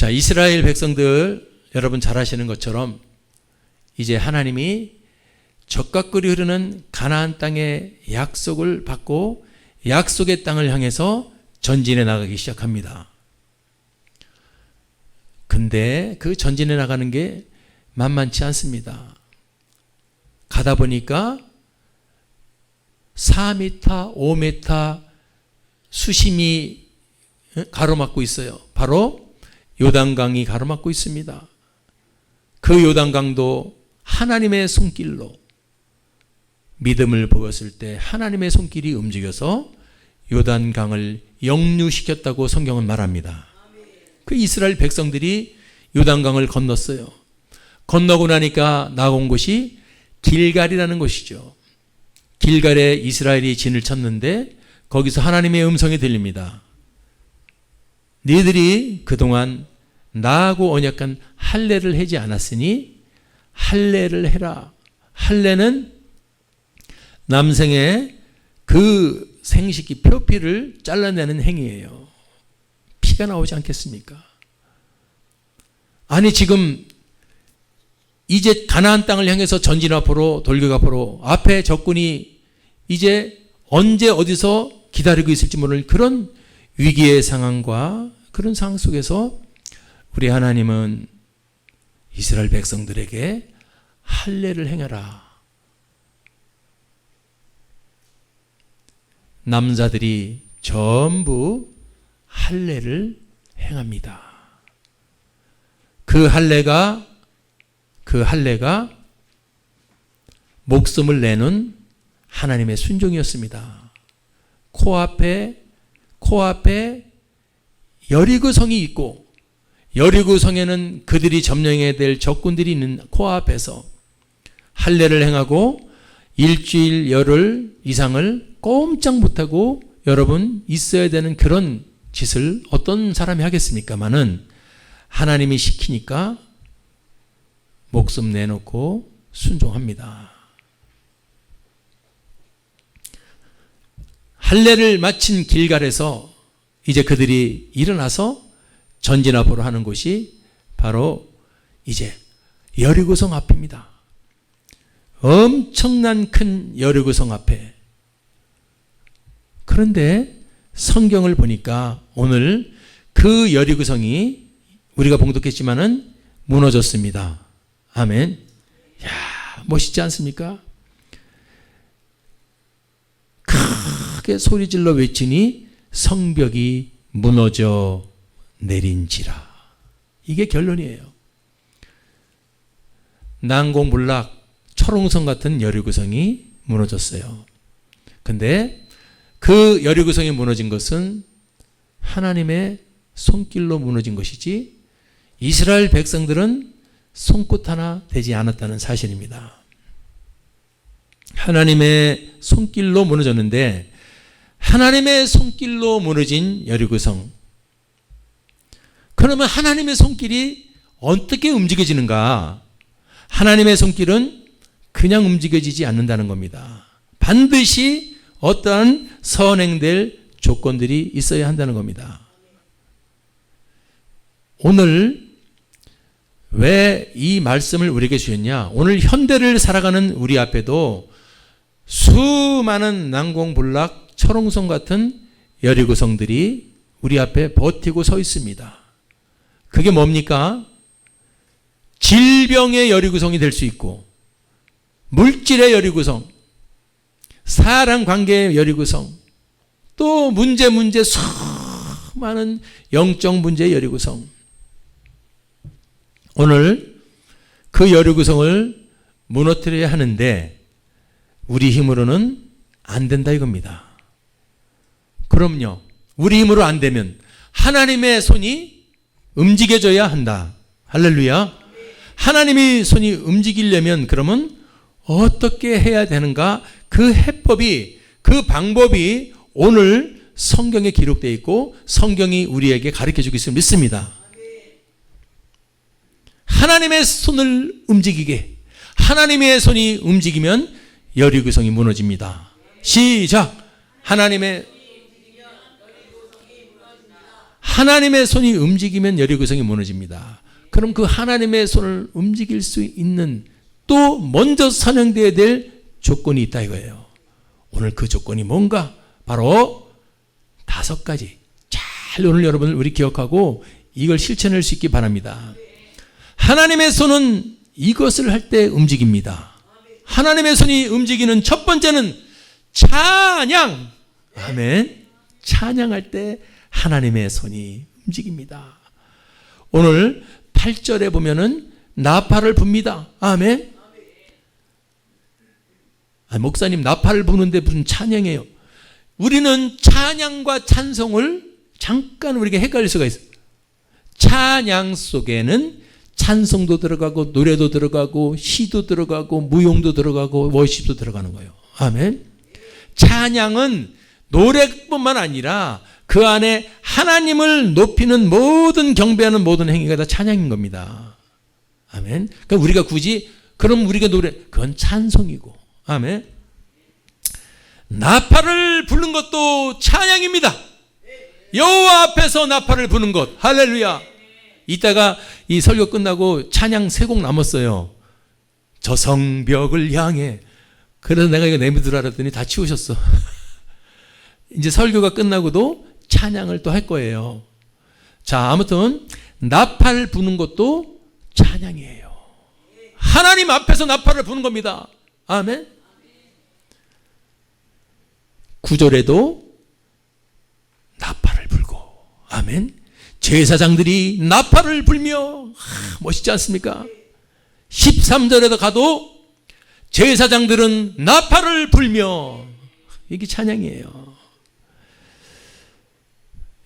자, 이스라엘 백성들 여러분 잘 아시는 것처럼 이제 하나님이 적각거리 흐르는 가나안 땅의 약속을 받고 약속의 땅을 향해서 전진해 나가기 시작합니다. 근데 그 전진해 나가는 게 만만치 않습니다. 가다 보니까 4m, 5m 수심이 가로막고 있어요. 바로 요단강이 가로막고 있습니다. 그 요단강도 하나님의 손길로 믿음을 보였을 때 하나님의 손길이 움직여서 요단강을 역류시켰다고 성경은 말합니다. 그 이스라엘 백성들이 요단강을 건넜어요. 건너고 나니까 나온 곳이 길갈이라는 곳이죠. 길갈에 이스라엘이 진을 쳤는데 거기서 하나님의 음성이 들립니다. 너희들이 그동안 나하고 언약한 할례를 하지 않았으니 할례를 해라. 할례는 남성의 그 생식기 표피를 잘라내는 행위예요. 피가 나오지 않겠습니까? 아니 지금 이제 가나안 땅을 향해서 전진 앞으로 돌격 앞으로 앞에 적군이 이제 언제 어디서 기다리고 있을지 모를 그런 위기의 상황과 그런 상황 속에서 우리 하나님은 이스라엘 백성들에게 할례를 행하라. 남자들이 전부 할례를 행합니다. 그 할례가 목숨을 내는 하나님의 순종이었습니다. 코앞에 여리고성이 있고 여리고성에는 그들이 점령해야 될 적군들이 있는 코앞에서 할례를 행하고 일주일 열흘 이상을 꼼짝 못하고 여러분 있어야 되는 그런 짓을 어떤 사람이 하겠습니까마는 하나님이 시키니까 목숨 내놓고 순종합니다. 할례를 마친 길갈에서 이제 그들이 일어나서 전진 앞으로 하는 곳이 바로 이제 여리고성 앞입니다. 엄청난 큰 여리고성 앞에. 그런데 성경을 보니까 오늘 그 여리고성이 우리가 봉독했지만은 무너졌습니다. 아멘. 야, 멋있지 않습니까? 크게 소리질러 외치니 성벽이 무너져 내린지라. 이게 결론이에요. 난공불락 철옹성 같은 여리고성이 무너졌어요. 근데 그 여리고성이 무너진 것은 하나님의 손길로 무너진 것이지 이스라엘 백성들은 손끝 하나 되지 않았다는 사실입니다. 하나님의 손길로 무너졌는데 하나님의 손길로 무너진 여리고성. 그러면 하나님의 손길이 어떻게 움직여지는가? 하나님의 손길은 그냥 움직여지지 않는다는 겁니다. 반드시 어떠한 선행될 조건들이 있어야 한다는 겁니다. 오늘 왜 이 말씀을 우리에게 주셨냐? 오늘 현대를 살아가는 우리 앞에도 수많은 난공불락 철옹성 같은 여리고성들이 우리 앞에 버티고 서 있습니다. 그게 뭡니까? 질병의 여리고성이 될 수 있고 물질의 여리고성, 사랑관계의 여리고성, 또 문제 수많은 영적 문제의 여리고성. 오늘 그 여리고성을 무너뜨려야 하는데 우리 힘으로는 안 된다 이겁니다. 그럼요. 우리 힘으로 안 되면 하나님의 손이 움직여져야 한다. 할렐루야. 하나님의 손이 움직이려면 그러면 어떻게 해야 되는가? 그 해법이, 그 방법이 오늘 성경에 기록되어 있고 성경이 우리에게 가르쳐주고 있음을 믿습니다. 하나님의 손을 움직이게, 하나님의 손이 움직이면 여리고성이 무너집니다. 시작. 하나님의 손이 움직이면 여리고성이 무너집니다. 그럼 그 하나님의 손을 움직일 수 있는 또 먼저 선행되어야 될 조건이 있다 이거예요. 오늘 그 조건이 뭔가? 바로 5가지. 잘 오늘 여러분을 우리 기억하고 이걸 실천할 수 있기 바랍니다. 하나님의 손은 이것을 할 때 움직입니다. 하나님의 손이 움직이는 첫 번째는 찬양. 아멘. 찬양할 때 하나님의 손이 움직입니다. 오늘 8절에 보면은 나팔을 붑니다. 아멘. 목사님 나팔을 부는데 무슨 찬양이에요? 우리는 찬양과 찬송을 잠깐 우리가 헷갈릴 수가 있어요. 찬양 속에는 찬송도 들어가고 노래도 들어가고 시도 들어가고 무용도 들어가고 워십도 들어가는 거예요. 아멘. 찬양은 노래뿐만 아니라 그 안에 하나님을 높이는 모든 경배하는 모든 행위가 다 찬양인 겁니다. 아멘. 그러니까 우리가 굳이 그럼 우리가 노래 그건 찬송이고. 아멘. 나팔을 부는 것도 찬양입니다. 여호와 앞에서 나팔을 부는 것. 할렐루야. 이따가 이 설교 끝나고 찬양 3곡 남았어요. 저 성벽을 향해. 그래서 내가 이거 내밀들 알았더니 다 치우셨어. 이제 설교가 끝나고도 찬양을 또 할 거예요. 자, 아무튼 나팔 부는 것도 찬양이에요. 하나님 앞에서 나팔을 부는 겁니다. 아멘. 9절에도 나팔을 불고. 아멘. 제사장들이 나팔을 불며. 멋있지 않습니까? 13절에도 가도 제사장들은 나팔을 불며. 이게 찬양이에요.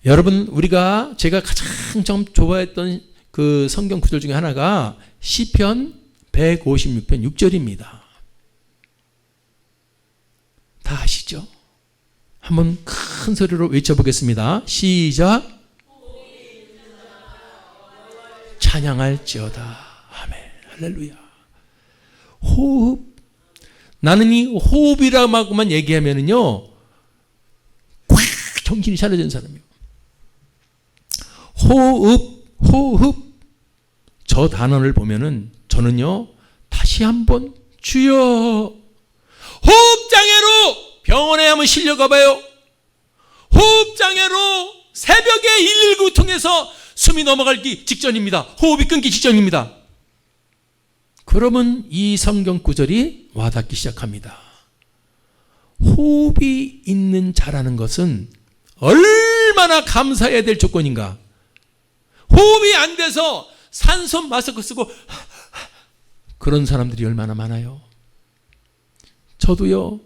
여러분, 제가 가장 좀 좋아했던 그 성경 구절 중에 하나가 시편 156편 6절입니다. 다 아시죠? 한번 큰 소리로 외쳐보겠습니다. 시작. 찬양할지어다. 아멘. 할렐루야. 호흡. 나는 이 호흡이라고만 얘기하면은요, 꽉 정신이 차려진 사람이에요. 호흡. 저 단어를 보면은 저는요, 다시 한번 주여. 호흡장애로 병원에 한번 실려가봐요. 호흡장애로 새벽에 119 통해서 숨이 넘어가기 직전입니다. 호흡이 끊기 직전입니다. 그러면 이 성경 구절이 와닿기 시작합니다. 호흡이 있는 자라는 것은 얼마나 감사해야 될 조건인가. 호흡이 안 돼서 산소 마스크 쓰고 그런 사람들이 얼마나 많아요. 저도요,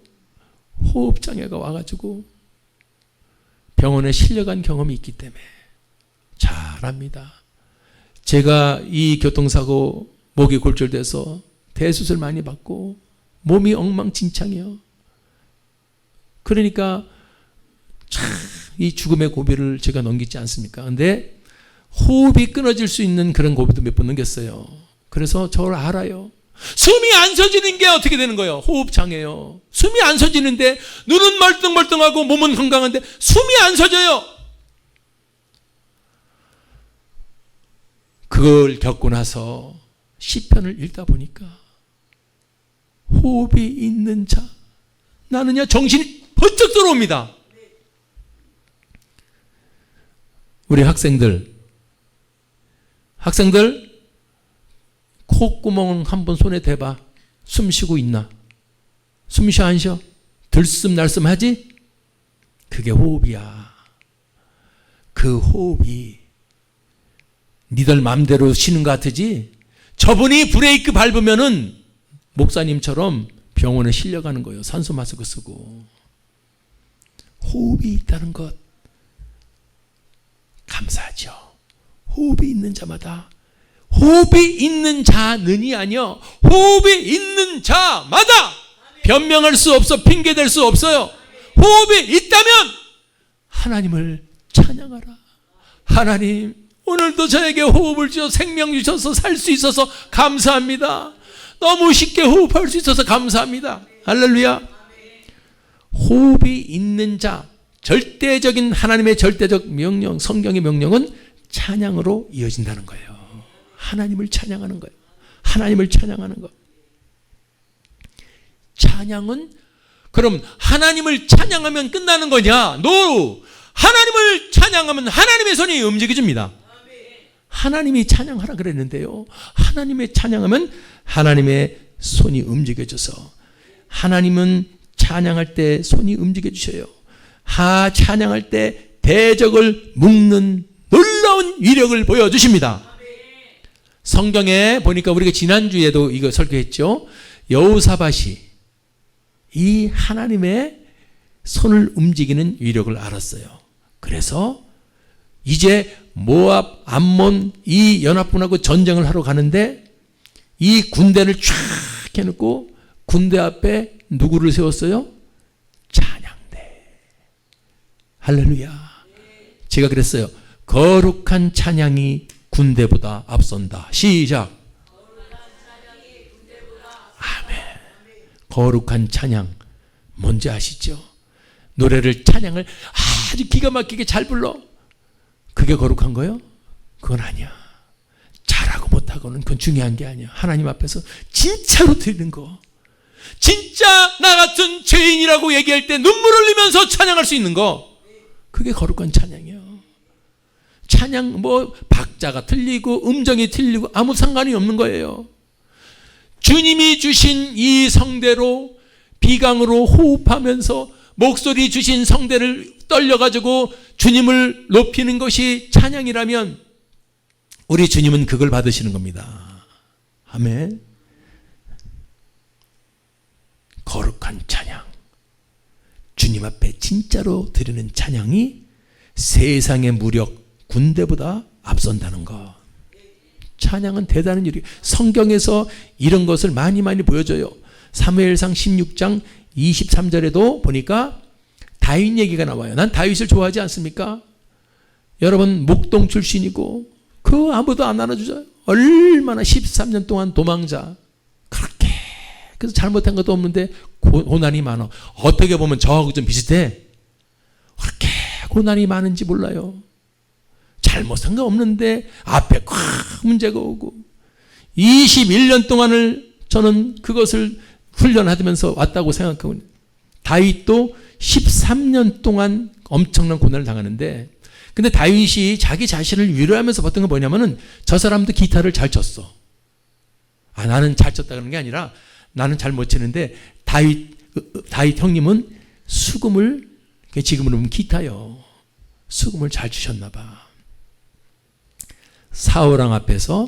호흡장애가 와가지고 병원에 실려간 경험이 있기 때문에 잘 압니다. 제가 이 교통사고 목이 골절돼서 대수술 많이 받고 몸이 엉망진창이에요. 그러니까 참 이 죽음의 고비를 제가 넘기지 않습니까? 근데 호흡이 끊어질 수 있는 그런 고비도 몇 번 넘겼어요. 그래서 저를 알아요. 숨이 안 쉬어지는 게 어떻게 되는 거예요? 호흡장애요. 숨이 안 쉬어지는데 눈은 멀뚱멀뚱하고 몸은 건강한데 숨이 안 쉬어져요. 그걸 겪고 나서 시편을 읽다 보니까 호흡이 있는 자, 나는야 정신이 번쩍 들어옵니다. 우리 학생들 콧구멍 한번 손에 대봐. 숨 쉬고 있나? 숨 쉬어 안 쉬어? 들숨 날숨 하지? 그게 호흡이야. 그 호흡이 니들 맘대로 쉬는 것 같으지? 저분이 브레이크 밟으면은 목사님처럼 병원에 실려가는 거예요. 산소 마스크 쓰고. 호흡이 있다는 것 감사하죠. 호흡이 있는 자마다, 호흡이 있는 자는이 아니요, 호흡이 있는 자마다 변명할 수 없어, 핑계댈 수 없어요. 호흡이 있다면 하나님을 찬양하라. 하나님, 오늘도 저에게 호흡을 주셔서 생명 주셔서 살 수 있어서 감사합니다. 너무 쉽게 호흡할 수 있어서 감사합니다. 할렐루야. 호흡이 있는 자, 절대적인 하나님의 절대적 명령, 성경의 명령은 찬양으로 이어진다는 거예요. 하나님을 찬양하는 거예요. 하나님을 찬양하는 것. 찬양은 그럼 하나님을 찬양하면 끝나는 거냐? No! 하나님을 찬양하면 하나님의 손이 움직여집니다. 하나님이 찬양하라 그랬는데요. 하나님의 찬양하면 하나님의 손이 움직여져서 하나님은 찬양할 때 손이 움직여주셔요. 찬양할 때 대적을 묶는 놀라운 위력을 보여주십니다. 성경에 보니까 우리가 지난주에도 이거 설교했죠. 여호사밧이 이 하나님의 손을 움직이는 위력을 알았어요. 그래서 이제 모압, 암몬 이 연합군하고 전쟁을 하러 가는데 이 군대를 쫙 해놓고 군대 앞에 누구를 세웠어요? 찬양대. 할렐루야. 제가 그랬어요. 거룩한 찬양이 군대보다 앞선다. 시작. 아멘. 거룩한 찬양 뭔지 아시죠? 노래를 찬양을 아주 기가 막히게 잘 불러. 그게 거룩한 거예요? 그건 아니야. 잘하고 못하고는 그건 중요한 게 아니야. 하나님 앞에서 진짜로 드리는 거. 진짜 나 같은 죄인이라고 얘기할 때 눈물 흘리면서 찬양할 수 있는 거. 그게 거룩한 찬양이에요. 찬양 박자가 틀리고 음정이 틀리고 아무 상관이 없는 거예요. 주님이 주신 이 성대로 비강으로 호흡하면서 목소리 주신 성대를 떨려가지고 주님을 높이는 것이 찬양이라면 우리 주님은 그걸 받으시는 겁니다. 아멘. 거룩한 찬양. 주님 앞에 진짜로 드리는 찬양이 세상의 무력, 군대보다 앞선다는 것. 찬양은 대단한 일이에요. 성경에서 이런 것을 많이 보여줘요. 사무엘상 16장 23절에도 보니까 다윗 얘기가 나와요. 난 다윗을 좋아하지 않습니까? 여러분 목동 출신이고 그 아무도 안 알아주죠. 얼마나 13년 동안 도망자. 그렇게 그래서 잘못한 것도 없는데 고난이 많아. 어떻게 보면 저하고 좀 비슷해. 그렇게 고난이 많은지 몰라요. 잘못한 거 없는데 앞에 꽉 문제가 오고 21년 동안을 저는 그것을 훈련하면서 왔다고 생각하고 다윗도 13년 동안 엄청난 고난을 당하는데 근데 다윗이 자기 자신을 위로하면서 봤던 건 뭐냐면은 저 사람도 기타를 잘 쳤어. 나는 잘 쳤다 그런 게 아니라 나는 잘 못 치는데 다윗 형님은 수금을 지금으로 보면 기타요. 수금을 잘 치셨나 봐. 사울왕 앞에서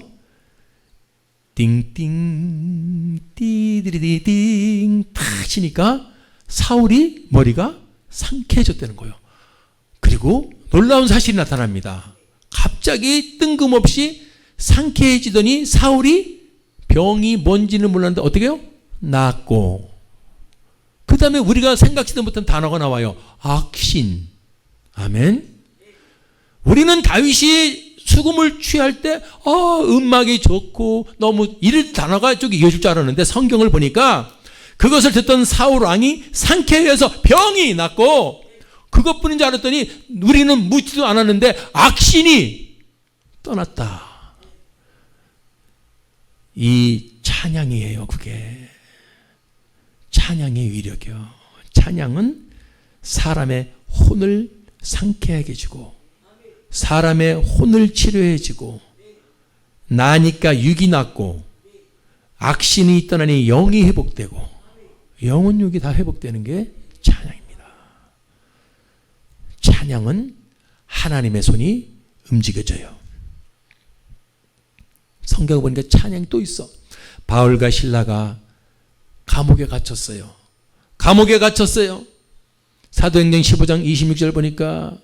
띵띵 띠디리디띵 탁 치니까 사울이 머리가 상쾌해졌다는 거예요. 그리고 놀라운 사실이 나타납니다. 갑자기 뜬금없이 상쾌해지더니 사울이 병이 뭔지는 몰랐는데 어떻게 해요? 낫고 그 다음에 우리가 생각지도 못한 단어가 나와요. 악신. 아멘. 우리는 다윗이 수금을 취할 때 음악이 좋고 너무 이런 단어가 쭉 이어질 줄 알았는데 성경을 보니까 그것을 듣던 사울 왕이 상쾌해서 병이 났고 그것뿐인 줄 알았더니 우리는 묻지도 않았는데 악신이 떠났다. 이 찬양이에요. 그게 찬양의 위력이요. 찬양은 사람의 혼을 상쾌하게 해주고 사람의 혼을 치료해주고 나니까 육이 낫고 악신이 떠나니 영이 회복되고 영혼 육이 다 회복되는 게 찬양입니다. 찬양은 하나님의 손이 움직여져요. 성경 보니까 찬양이 또 있어. 바울과 실라가 감옥에 갇혔어요. 감옥에 갇혔어요. 사도행전 15장 26절 보니까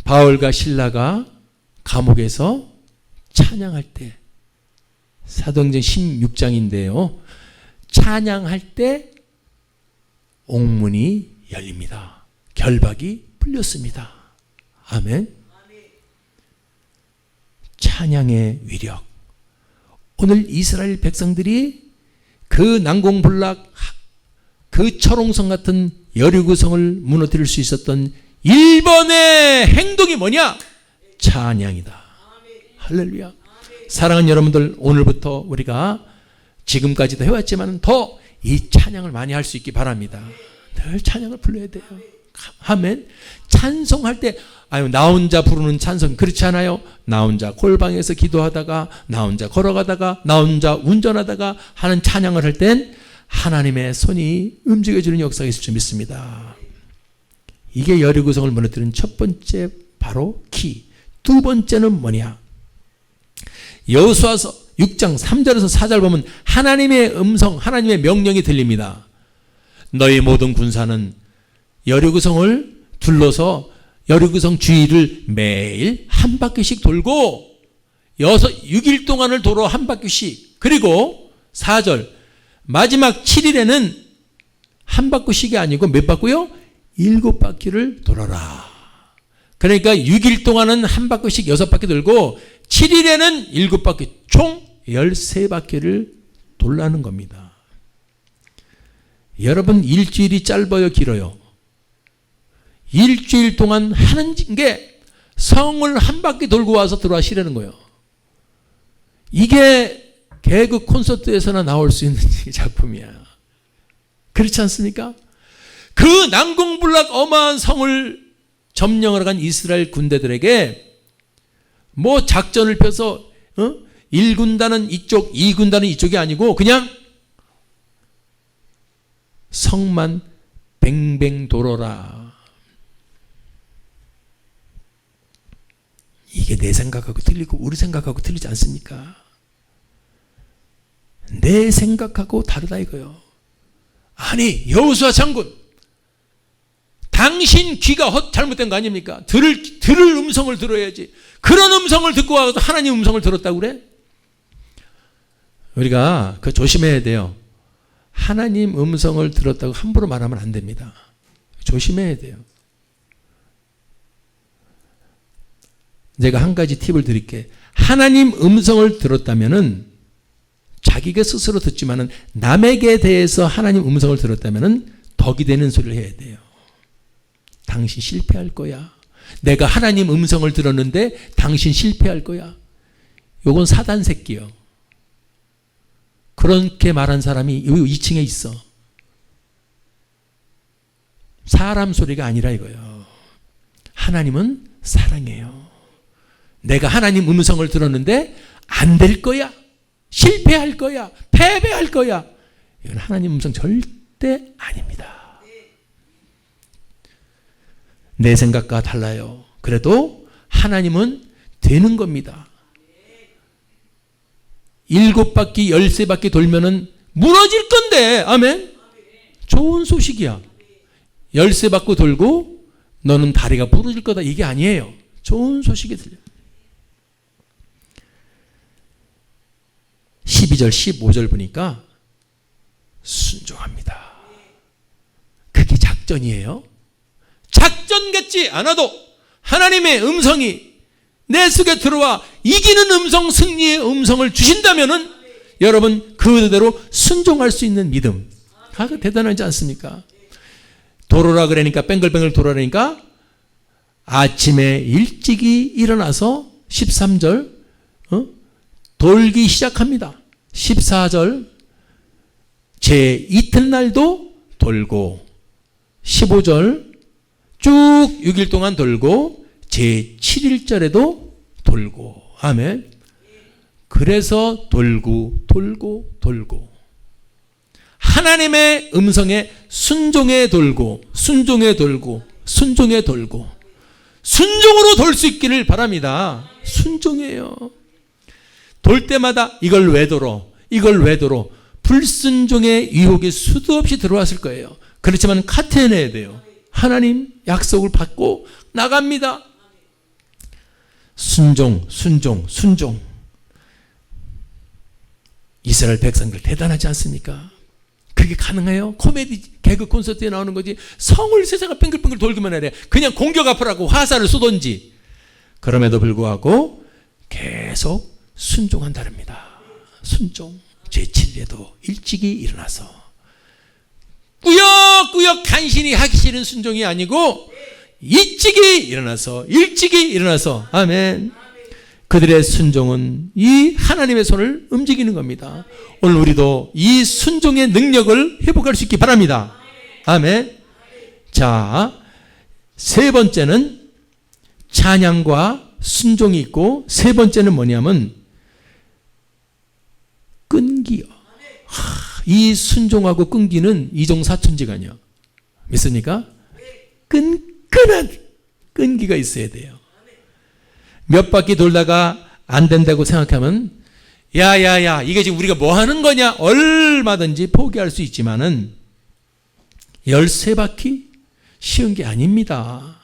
바울과 실라가 감옥에서 찬양할 때 사도행전 16장인데요. 찬양할 때 옥문이 열립니다. 결박이 풀렸습니다. 아멘. 찬양의 위력. 오늘 이스라엘 백성들이 그 난공불락 그 철옹성 같은 여리고성을 무너뜨릴 수 있었던 1번의 행동이 뭐냐? 찬양이다. 할렐루야. 사랑하는 여러분들, 오늘부터 우리가 지금까지도 해왔지만 더 이 찬양을 많이 할 수 있기 바랍니다. 늘 찬양을 불러야 돼요. 아멘. 찬송할 때 나 혼자 부르는 찬송 그렇지 않아요? 나 혼자 골방에서 기도하다가, 나 혼자 걸어가다가, 나 혼자 운전하다가 하는 찬양을 할 땐 하나님의 손이 움직여주는 역사가 있을 줄 믿습니다. 이게 여리고성을 무너뜨린 첫 번째 바로 키. 두 번째는 뭐냐? 여호수아서 6장 3절에서 4절 보면 하나님의 음성, 하나님의 명령이 들립니다. 너희 모든 군사는 여리고성을 둘러서 여리고성 주위를 매일 한 바퀴씩 돌고 6일 동안을 돌아 한 바퀴씩. 그리고 4절 마지막 7일에는 한 바퀴씩이 아니고 몇 바퀴요? 7바퀴를 돌아라. 그러니까 6일 동안은 한 바퀴씩 6바퀴 돌고 7일에는 7바퀴, 총 13바퀴를 돌라는 겁니다. 여러분, 일주일이 짧아요, 길어요? 일주일 동안 하는 게 성을 한 바퀴 돌고 와서 들어가시라는 거예요. 이게 개그 콘서트에서나 나올 수 있는 작품이야. 그렇지 않습니까? 그 난공불락 어마한 성을 점령하러 간 이스라엘 군대들에게 뭐 작전을 펴서 1군단은 이쪽, 2군단은 이쪽이 아니고 그냥 성만 뱅뱅 돌아라. 이게 내 생각하고 틀리고 우리 생각하고 틀리지 않습니까? 내 생각하고 다르다 이거요. 아니, 여호수아 장군, 당신 귀가 잘못된 거 아닙니까? 들을 음성을 들어야지. 그런 음성을 듣고 와서 하나님 음성을 들었다고 그래? 우리가 그 조심해야 돼요. 하나님 음성을 들었다고 함부로 말하면 안 됩니다. 조심해야 돼요. 제가 한 가지 팁을 드릴게. 하나님 음성을 들었다면은 자기가 스스로 듣지만은 남에게 대해서 하나님 음성을 들었다면은 덕이 되는 소리를 해야 돼요. 당신 실패할 거야. 내가 하나님 음성을 들었는데 당신 실패할 거야. 요건 사단 새끼요. 그렇게 말한 사람이 2층에 있어. 사람 소리가 아니라 이거예요. 하나님은 사랑해요. 내가 하나님 음성을 들었는데 안 될 거야. 실패할 거야. 패배할 거야. 이건 하나님 음성 절대 아닙니다. 내 생각과 달라요. 그래도 하나님은 되는 겁니다. 7바퀴, 13바퀴 돌면은 무너질 건데, 아멘? 좋은 소식이야. 13바퀴 돌고 너는 다리가 부러질 거다. 이게 아니에요. 좋은 소식이 들려요. 12절, 15절 보니까 순종합니다. 그게 작전이에요. 작전 같지 않아도 하나님의 음성이 내 속에 들어와 이기는 음성, 승리의 음성을 주신다면은 여러분 그대로 순종할 수 있는 믿음. 대단하지 않습니까? 돌아라 그러니까 뱅글뱅글 돌아라니까 아침에 일찍이 일어나서 13절 돌기 시작합니다. 14절 제 이튿날도 돌고 15절 쭉 6일 동안 돌고 제 7일절에도 돌고 아멘. 그래서 돌고 하나님의 음성에 순종해 돌고 순종으로 돌 수 있기를 바랍니다. 순종해요. 돌 때마다 이걸 왜 돌어? 불순종의 유혹이 수도 없이 들어왔을 거예요. 그렇지만 카트해내야 돼요. 하나님 약속을 받고 나갑니다. 순종. 이스라엘 백성들 대단하지 않습니까? 그게 가능해요? 코미디 개그 콘서트에 나오는 거지. 성을 세상을 뱅글뱅글 돌기만 해야 돼. 그냥 공격 앞으라고 화살을 쏘던지. 그럼에도 불구하고 계속 순종한다릅니다. 순종. 제7일에도 일찍이 일어나서 꾸역꾸역 간신히 하기 싫은 순종이 아니고 일찍이 일어나서 아멘. 그들의 순종은 이 하나님의 손을 움직이는 겁니다. 오늘 우리도 이 순종의 능력을 회복할 수 있기 바랍니다. 아멘. 자, 세 번째는 찬양과 순종이 있고, 세 번째는 뭐냐면 끈기요. 이 순종하고 끈기는 이종사천지간이요. 믿습니까? 끈끈한 끈기가 있어야 돼요. 몇 바퀴 돌다가 안 된다고 생각하면 야야야 이게 지금 우리가 뭐 하는 거냐 얼마든지 포기할 수 있지만은 13바퀴 쉬운 게 아닙니다.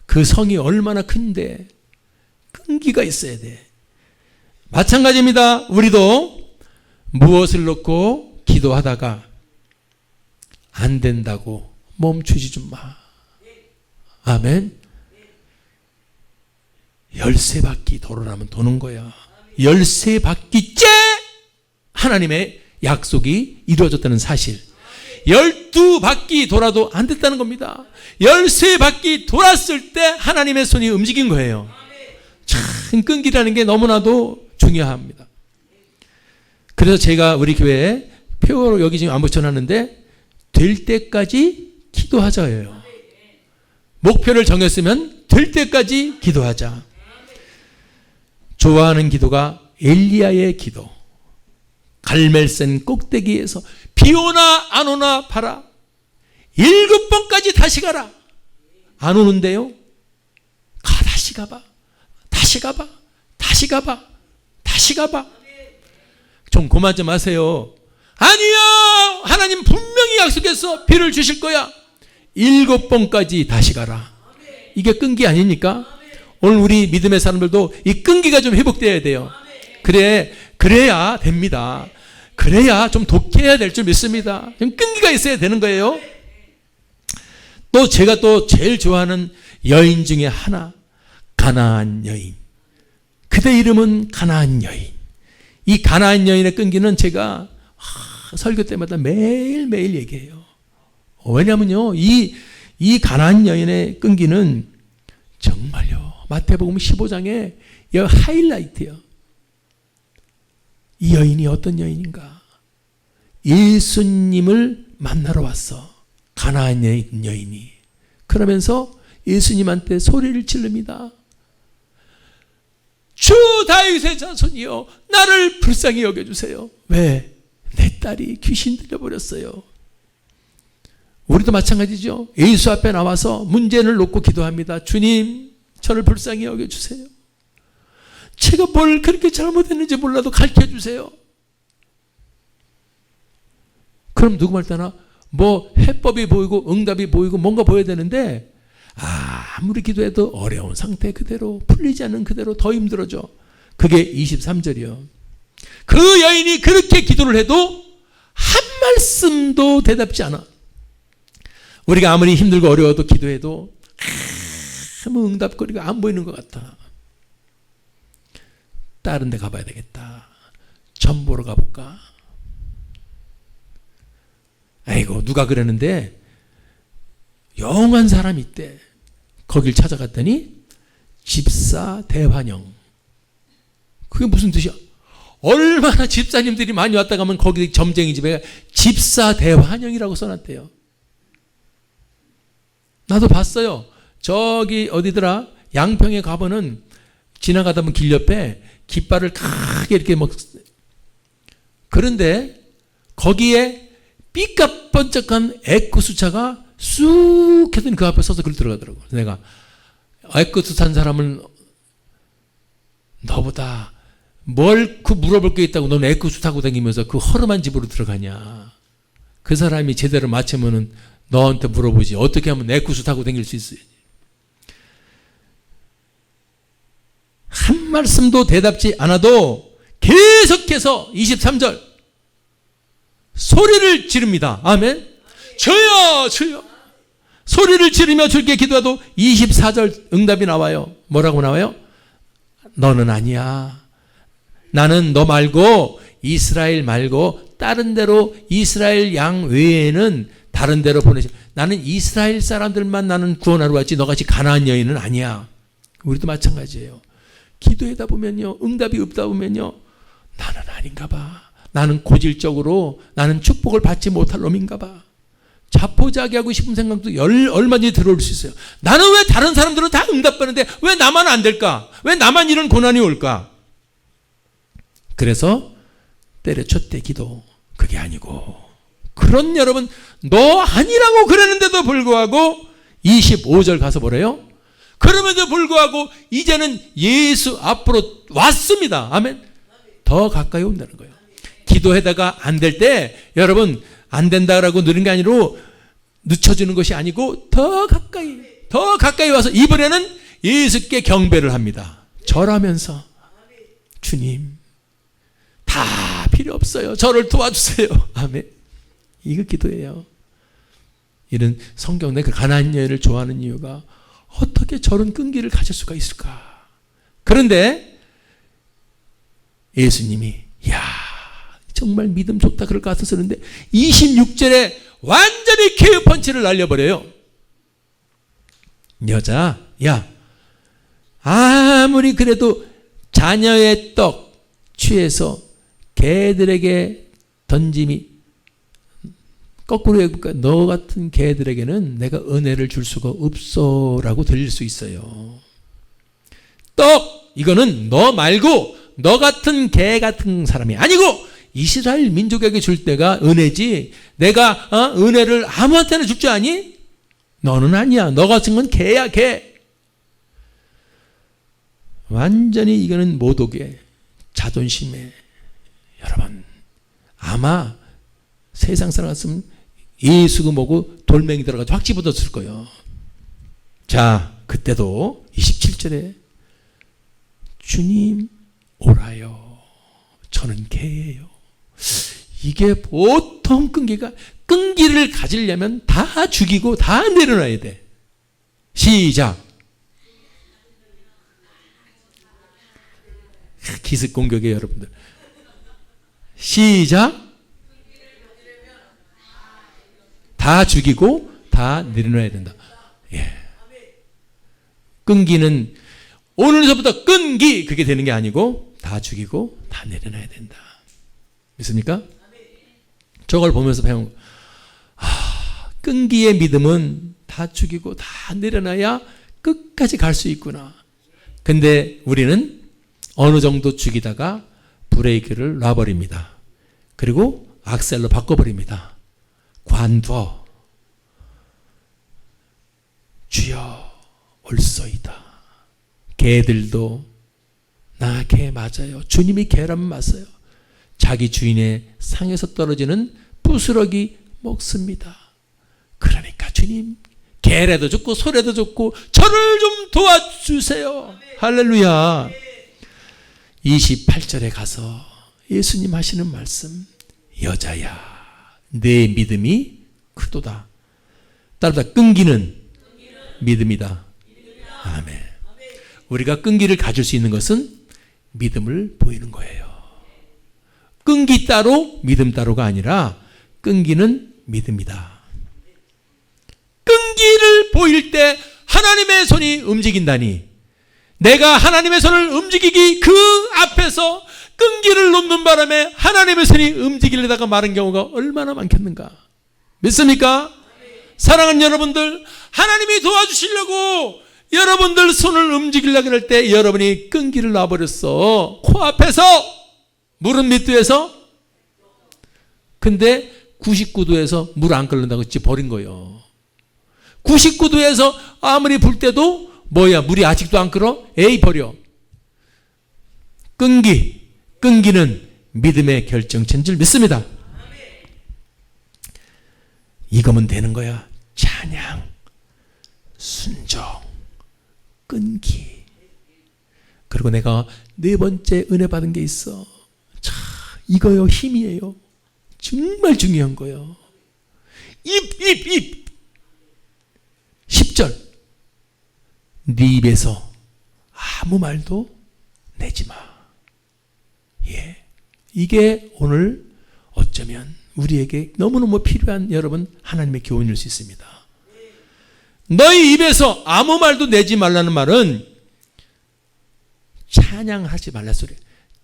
그 성이 얼마나 큰데 끈기가 있어야 돼. 마찬가지입니다. 우리도 무엇을 놓고 기도하다가 안 된다고 멈추지 좀 마. 아멘. 13바퀴 돌아라면 도는 거야. 13바퀴째 하나님의 약속이 이루어졌다는 사실. 12바퀴 돌아도 안 됐다는 겁니다. 13바퀴 돌았을 때 하나님의 손이 움직인 거예요. 참 끈기라는 게 너무나도 중요합니다. 그래서 제가 우리 교회에 표로 여기 지금 안 붙여놨는데 될 때까지 기도하자예요. 목표를 정했으면 될 때까지 기도하자. 좋아하는 기도가 엘리야의 기도. 갈멜산 꼭대기에서 비 오나 안 오나 봐라. 7번까지 다시 가라. 안 오는데요. 다시 가봐. 다시 가봐. 다시 가봐. 다시 가봐. 좀 그만 좀 하세요. 아니요. 하나님 분명히 약속했어. 비를 주실 거야. 7번까지 다시 가라. 이게 끈기 아닙니까? 오늘 우리 믿음의 사람들도 이 끈기가 좀 회복돼야 돼요. 그래야 됩니다. 그래야 좀 독해야 될 줄 믿습니다. 좀 끈기가 있어야 되는 거예요. 또 제가 또 제일 좋아하는 여인 중에 하나, 가나안 여인. 그대 이름은 가나안 여인. 이 가나안 여인의 끈기는 제가 설교 때마다 매일매일 얘기해요. 왜냐면요, 이 가나안 여인의 끈기는 정말요, 마태복음 15장에 이 하이라이트예요. 이 여인이 어떤 여인인가? 예수님을 만나러 왔어. 가나안 여인이. 그러면서 예수님한테 소리를 지릅니다. 주 다윗의 자손이여, 나를 불쌍히 여겨주세요. 왜? 내 딸이 귀신 들려버렸어요. 우리도 마찬가지죠. 예수 앞에 나와서 문제를 놓고 기도합니다. 주님, 저를 불쌍히 여겨주세요. 제가 뭘 그렇게 잘못했는지 몰라도 가르쳐주세요. 그럼 누구 말 따나 뭐 해법이 보이고 응답이 보이고 뭔가 보여야 되는데 아무리 기도해도 어려운 상태 그대로, 풀리지 않는 그대로 더 힘들어져. 그게 23절이요. 그 여인이 그렇게 기도를 해도 한 말씀도 대답지 않아. 우리가 아무리 힘들고 어려워도 기도해도 아무 응답거리가 안 보이는 것 같아. 다른 데 가봐야 되겠다. 점 보러 가볼까? 아이고, 누가 그러는데 영한 사람이 있대. 거길 찾아갔더니 집사 대환영. 그게 무슨 뜻이야? 얼마나 집사님들이 많이 왔다 가면 거기 점쟁이 집에 집사 대환영이라고 써놨대요. 나도 봤어요. 저기 어디더라? 양평에 가보는 지나가다 보면 길 옆에 깃발을 크게 이렇게 그런데 거기에 삐까번쩍한 에코수차가 쑥 했더니 그 앞에 서서 글 들어가더라고. 내가 에코수 탄 사람은 너보다 뭘 물어볼 게 있다고 너는 에코수 타고 다니면서 그 허름한 집으로 들어가냐. 그 사람이 제대로 맞추면은 너한테 물어보지. 어떻게 하면 에코수 타고 다닐 수 있어야지. 한 말씀도 대답지 않아도 계속해서 23절 소리를 지릅니다. 아멘. 주여 주여. 소리를 지르며 주께 기도해도 24절 응답이 나와요. 뭐라고 나와요? 너는 아니야. 나는 너 말고 이스라엘 말고 다른 데로 이스라엘 양 외에는 다른 데로 보내시. 나는 이스라엘 사람들만 나는 구원하러 왔지 너같이 가나안 여인은 아니야. 우리도 마찬가지예요. 기도하다 보면요, 응답이 없다 보면요, 나는 아닌가 봐. 나는 고질적으로 나는 축복을 받지 못할 놈인가 봐. 자포자기하고 싶은 생각도 얼마든지 들어올 수 있어요. 나는 왜 다른 사람들은 다 응답받는데 왜 나만 안 될까? 왜 나만 이런 고난이 올까? 그래서 때려쳤대 기도. 그게 아니고, 그런 여러분, 너 아니라고 그랬는데도 불구하고 25절 가서 뭐래요? 그럼에도 불구하고 이제는 예수 앞으로 왔습니다. 아멘. 더 가까이 온다는 거예요. 기도하다가 안 될 때 여러분 안 된다라고 느린 게 아니고 늦춰주는 것이 아니고 더 가까이 와서 이번에는 예수께 경배를 합니다. 절하면서 주님 다 필요 없어요. 저를 도와주세요. 아멘. 이거 기도예요. 이런 성경 내 그 가나안 여인을 좋아하는 이유가 어떻게 저런 끈기를 가질 수가 있을까? 그런데 예수님이 야 정말 믿음 좋다 그럴 것 같아서 그런데 26절에 완전히 케어 펀치를 날려버려요. 여자, 야 아무리 그래도 자녀의 떡 취해서 개들에게 던짐이 거꾸로 해볼까? 너 같은 개들에게는 내가 은혜를 줄 수가 없어 라고 들릴 수 있어요. 떡 이거는 너 말고 너 같은 개 같은 사람이 아니고 이스라엘 민족에게 줄 때가 은혜지 내가 은혜를 아무한테나 줄 줄 아니? 너는 아니야. 너 같은 건 개야 개. 완전히 이거는 모독의 자존심에 여러분 아마 세상 사람 같으면 예수가 뭐고 돌멩이 들어가서 확 집어넣었을 거예요. 자 그때도 27절에 주님 오라요. 저는 개예요. 이게 보통 끈기를 가지려면 다 죽이고 다 내려놔야 돼. 시작. 기습 공격이에요 여러분들. 시작. 다 죽이고 다 내려놔야 된다. 예. 끈기는 오늘서부터 끈기 그게 되는 게 아니고 다 죽이고 다 내려놔야 된다. 믿습니까? 저걸 보면서 배운 끈기의 믿음은 다 죽이고 다 내려놔야 끝까지 갈 수 있구나. 근데 우리는 어느 정도 죽이다가 브레이크를 놔버립니다. 그리고 악셀로 바꿔버립니다. 관둬 주여 올소이다. 개들도 나 개 맞아요. 주님이 개라면 맞아요. 자기 주인의 상에서 떨어지는 부스러기 먹습니다. 그러니까 주님 개라도 좋고 소라도 좋고 저를 좀 도와주세요. 할렐루야. 28절에 가서 예수님 하시는 말씀 여자야 내 믿음이 크도다. 따라다 끈기는 믿음이다. 아멘. 우리가 끈기를 가질 수 있는 것은 믿음을 보이는 거예요. 끈기 따로 믿음 따로가 아니라 끈기는 믿음이다. 끈기를 보일 때 하나님의 손이 움직인다니 내가 하나님의 손을 움직이기 그 앞에서 끈기를 놓는 바람에 하나님의 손이 움직이려다가 마른 경우가 얼마나 많겠는가. 믿습니까? 사랑하는 여러분들, 하나님이 도와주시려고 여러분들 손을 움직이려고 할 때 여러분이 끈기를 놔버렸어. 코앞에서 물은 몇 도에서? 근데 99도에서 물 안 끓는다고 버린 거예요. 99도에서 아무리 불 때도 뭐야 물이 아직도 안 끓어? 에이 버려. 끈기는 믿음의 결정체인 줄 믿습니다. 이거면 되는 거야. 찬양, 순종, 끈기. 그리고 내가 네 번째 은혜 받은 게 있어. 자, 이거요 힘이에요. 정말 중요한 거예요. 입 10절 네 입에서 아무 말도 내지 마. 예, 이게 오늘 어쩌면 우리에게 너무너무 필요한 여러분 하나님의 교훈일 수 있습니다. 너희 입에서 아무 말도 내지 말라는 말은 찬양하지 말라 소리.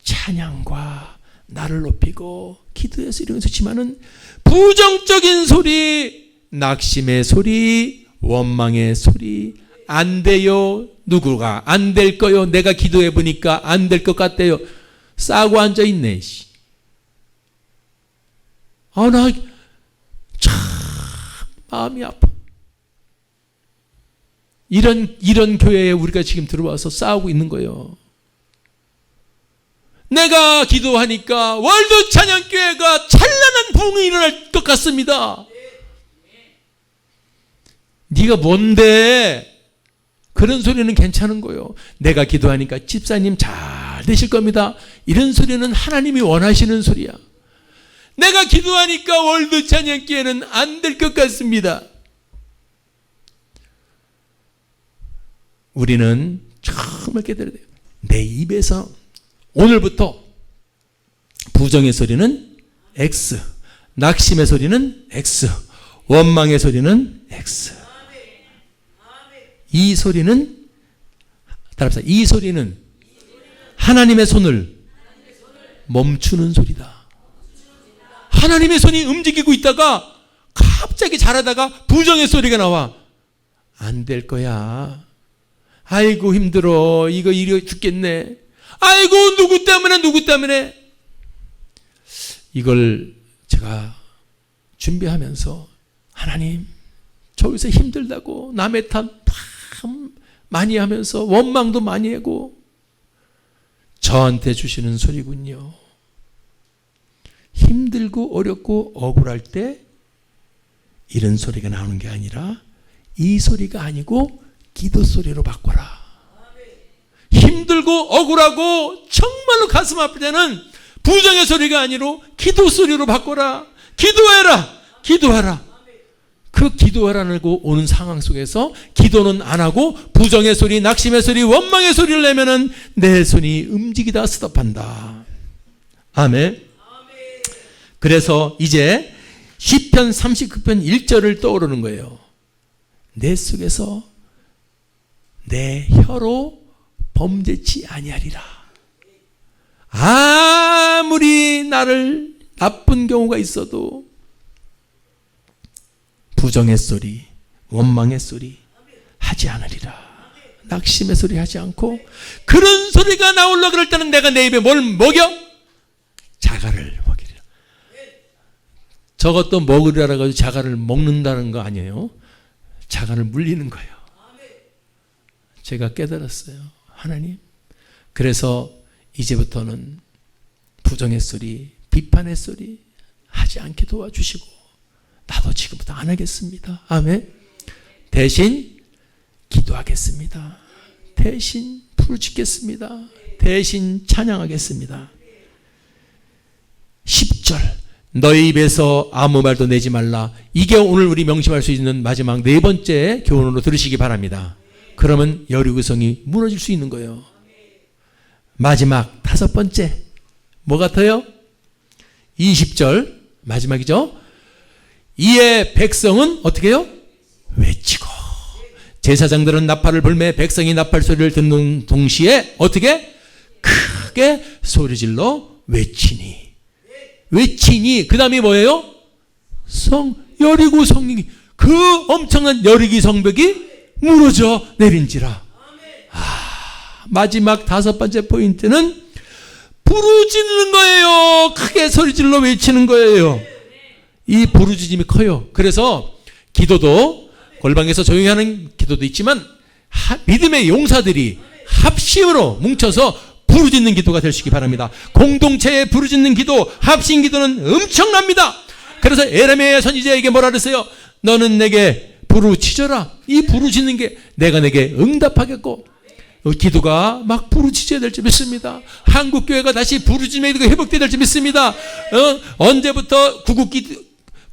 찬양과 나를 높이고 기도해서 이런 거 좋지만은 부정적인 소리, 낙심의 소리, 원망의 소리, 안 돼요. 누구가 안 될 거요. 내가 기도해 보니까 안 될 것 같대요. 싸고 앉아 있네. 아, 나 참 마음이 아파. 이런 교회에 우리가 지금 들어와서 싸우고 있는 거예요. 내가 기도하니까 월드 찬양교회가 찬란한 부흥이 일어날 것 같습니다. 네가 뭔데? 그런 소리는 괜찮은 거예요. 내가 기도하니까 집사님 잘 되실 겁니다. 이런 소리는 하나님이 원하시는 소리야. 내가 기도하니까 월드 찬양교회는 안 될 것 같습니다. 우리는 정말 깨달아야 돼요. 내 입에서 오늘부터 부정의 소리는 X, 낙심의 소리는 X, 원망의 소리는 X. 이 소리는 따라합시다. 이 소리는 하나님의 손을 멈추는 소리다. 하나님의 손이 움직이고 있다가 갑자기 잘하다가 부정의 소리가 나와. 안 될 거야. 아이고 힘들어. 이거 이려 죽겠네. 아이고 누구 때문에. 이걸 제가 준비하면서 하나님 저기서 힘들다고 남의 탓 참 많이 하면서 원망도 많이 하고 저한테 주시는 소리군요. 힘들고 어렵고 억울할 때 이런 소리가 나오는 게 아니라 이 소리가 아니고 기도 소리로 바꿔라. 힘들고 억울하고 정말로 가슴 아플 때는 부정의 소리가 아니로 기도 소리로 바꿔라. 기도해라. 그 기도하라고 오는 상황 속에서 기도는 안 하고 부정의 소리, 낙심의 소리, 원망의 소리를 내면은 내 손이 움직이다 스톱한다. 아멘. 그래서 이제 시편 39편 1절을 떠오르는 거예요. 내 속에서 내 혀로 범죄치 아니하리라. 아무리 나를 나쁜 경우가 있어도 부정의 소리, 원망의 소리 하지 않으리라. 낙심의 소리 하지 않고 그런 소리가 나오려고 그럴 때는 내가 내 입에 뭘 먹여? 자갈을 먹이리라. 저것도 먹으리라고 해서 자갈을 먹는다는 거 아니에요. 자갈을 물리는 거예요. 제가 깨달았어요. 하나님. 그래서 이제부터는 부정의 소리, 비판의 소리 하지 않게 도와주시고 나도 지금부터 안 하겠습니다. 아멘. 대신 기도하겠습니다. 대신 부르짖겠습니다. 대신 찬양하겠습니다. 10절 너희 입에서 아무 말도 내지 말라. 이게 오늘 우리 명심할 수 있는 마지막 네 번째 교훈으로 들으시기 바랍니다. 그러면 여리고성이 무너질 수 있는 거예요. 마지막 다섯 번째 뭐 같아요? 20절 마지막이죠. 이에 백성은 어떻게 해요? 외치고. 제사장들은 나팔을 불매 백성이 나팔 소리를 듣는 동시에 어떻게? 크게 소리질러 외치니. 그 다음에 뭐예요? 여리고 성이 그 엄청난 여리기 성벽이 무너져 내린지라. 마지막 다섯 번째 포인트는 부르짖는 거예요. 크게 소리질러 외치는 거예요. 이 부르짖음이 커요. 그래서 기도도 골방에서 조용히 하는 기도도 있지만 믿음의 용사들이 합심으로 뭉쳐서 부르짖는 기도가 되시기 바랍니다. 공동체에 부르짖는 기도, 합심 기도는 엄청납니다. 그래서 에레미야 선지자에게 뭐라 그랬어요? 너는 내게 부르짖어라. 이 부르짖는 게 내가 내게 응답하겠고 기도가 막 부르짖어야 될 줄 믿습니다. 한국교회가 다시 부르짖음의 기도가 회복돼야 될 줄 믿습니다. 언제부터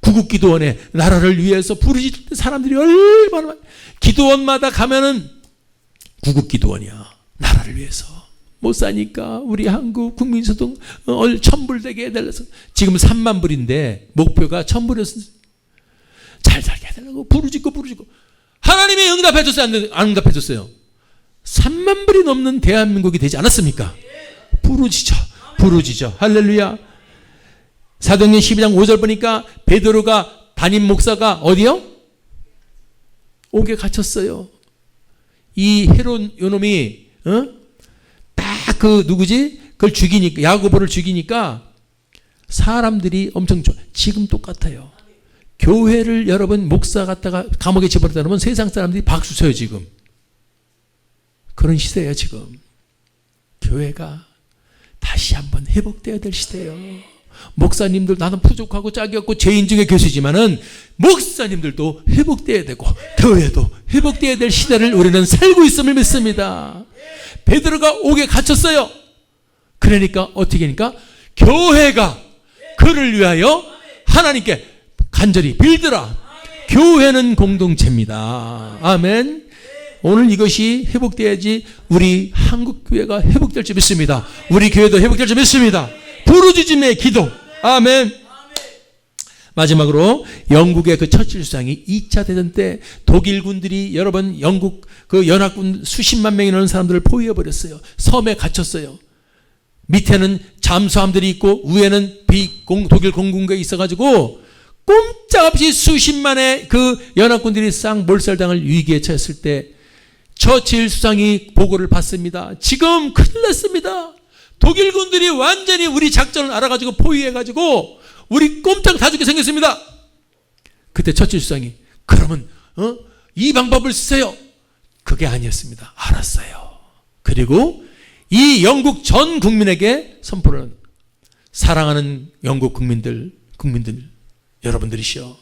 구국기도원에 나라를 위해서 부르짖는 사람들이 얼마나 기도원마다 가면은 구국기도원이야. 나라를 위해서 못 사니까 우리 한국 국민소득 1,000불 되게 해달라서 지금 3만 불인데 목표가 1,000불이었어요. 잘 살게 해달라고 부르짖고 하나님이 응답해줬어요? 안 응답해줬어요? 3만 불이 넘는 대한민국이 되지 않았습니까? 부르짖어. 할렐루야. 사도행전 12장 5절 보니까 베드로가 담임 목사가 어디요? 옥에 갇혔어요. 이 헤롯 요놈이 딱 그 누구지? 그걸 죽이니까, 야고보를 죽이니까 사람들이 엄청 좋아. 지금 똑같아요. 교회를 여러분 목사 갖다가 감옥에 집어넣다 놓으면 세상 사람들이 박수 쳐요. 지금 그런 시대예요. 지금 교회가 다시 한번 회복되어야 될 시대예요. 목사님들 나는 부족하고 짝이 없고 죄인 중에 교수지만은 목사님들도 회복되어야 되고 교회도 회복되어야 될 시대를 우리는 살고 있음을 믿습니다. 베드로가 옥에 갇혔어요. 그러니까 어떻게 하니까 교회가 그를 위하여 하나님께 간절히 빌더라. 교회는 공동체입니다. 아멘. 오늘 이것이 회복돼야지 우리 한국교회가 회복될 줄 믿습니다. 우리 교회도 회복될 줄 믿습니다. 부르짖음의 기도. 아멘. 마지막으로 영국의 그 처칠 수상이 2차 대전 때 독일군들이 여러분 영국 그 연합군 수십만 명이 넘는 사람들을 포위해버렸어요. 섬에 갇혔어요. 밑에는 잠수함들이 있고 위에는 독일 공군국이 있어가지고 꼼짝없이 수십만의 그 연합군들이 싹 몰살당할 위기에 처했을 때 처칠 수상이 보고를 받습니다. 지금 큰일 났습니다. 독일군들이 완전히 우리 작전을 알아가지고 포위해가지고 우리 꼼짝 다 죽게 생겼습니다. 그때 처칠 수상이 그러면 이 방법을 쓰세요. 그게 아니었습니다. 알았어요. 그리고 이 영국 전 국민에게 선포를 합니다. 사랑하는 영국 국민들 여러분들이시여,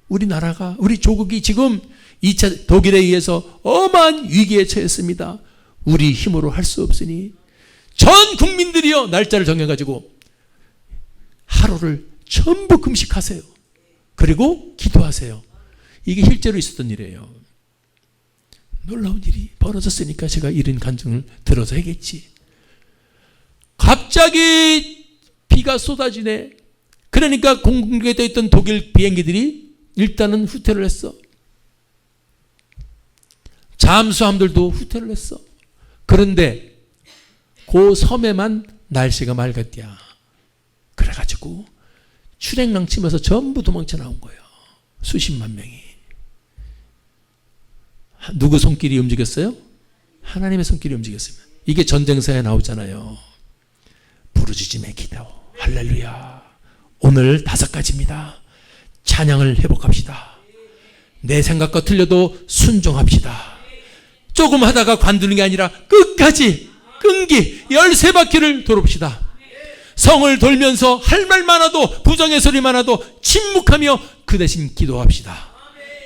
우리나라가 우리 조국이 지금 2차 독일에 의해서 어마한 위기에 처했습니다. 우리 힘으로 할 수 없으니 전 국민들이여 날짜를 정해가지고 하루를 전부 금식하세요. 그리고 기도하세요. 이게 실제로 있었던 일이에요. 놀라운 일이 벌어졌으니까 제가 이런 간증을 들어서 하겠지. 갑자기 비가 쏟아지네. 그러니까 공중에 떠 있던 독일 비행기들이 일단은 후퇴를 했어. 잠수함들도 후퇴를 했어. 그런데 그 섬에만 날씨가 맑았대야. 그래가지고 출행랑 치면서 전부 도망쳐 나온 거예요. 수십만 명이. 누구 손길이 움직였어요? 하나님의 손길이 움직였습니다. 이게 전쟁사에 나오잖아요. 부르짖음의 기도. 할렐루야. 오늘 5가지입니다. 찬양을 회복합시다. 내 생각과 틀려도 순종합시다. 조금 하다가 관두는 게 아니라 끝까지 끈기 13바퀴를 돌읍시다. 성을 돌면서 할 말 많아도 부정의 소리 많아도 침묵하며 그 대신 기도합시다.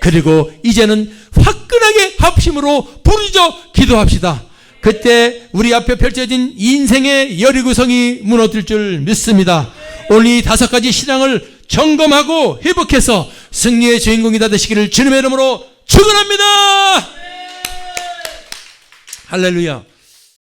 그리고 이제는 화끈하게 합심으로 부르짖어 기도합시다. 그때 우리 앞에 펼쳐진 인생의 여리구성이 무너질 줄 믿습니다. 오늘 이 5가지 신앙을 점검하고 회복해서 승리의 주인공이 다 되시기를 주님의 이름으로 축원합니다. 할렐루야.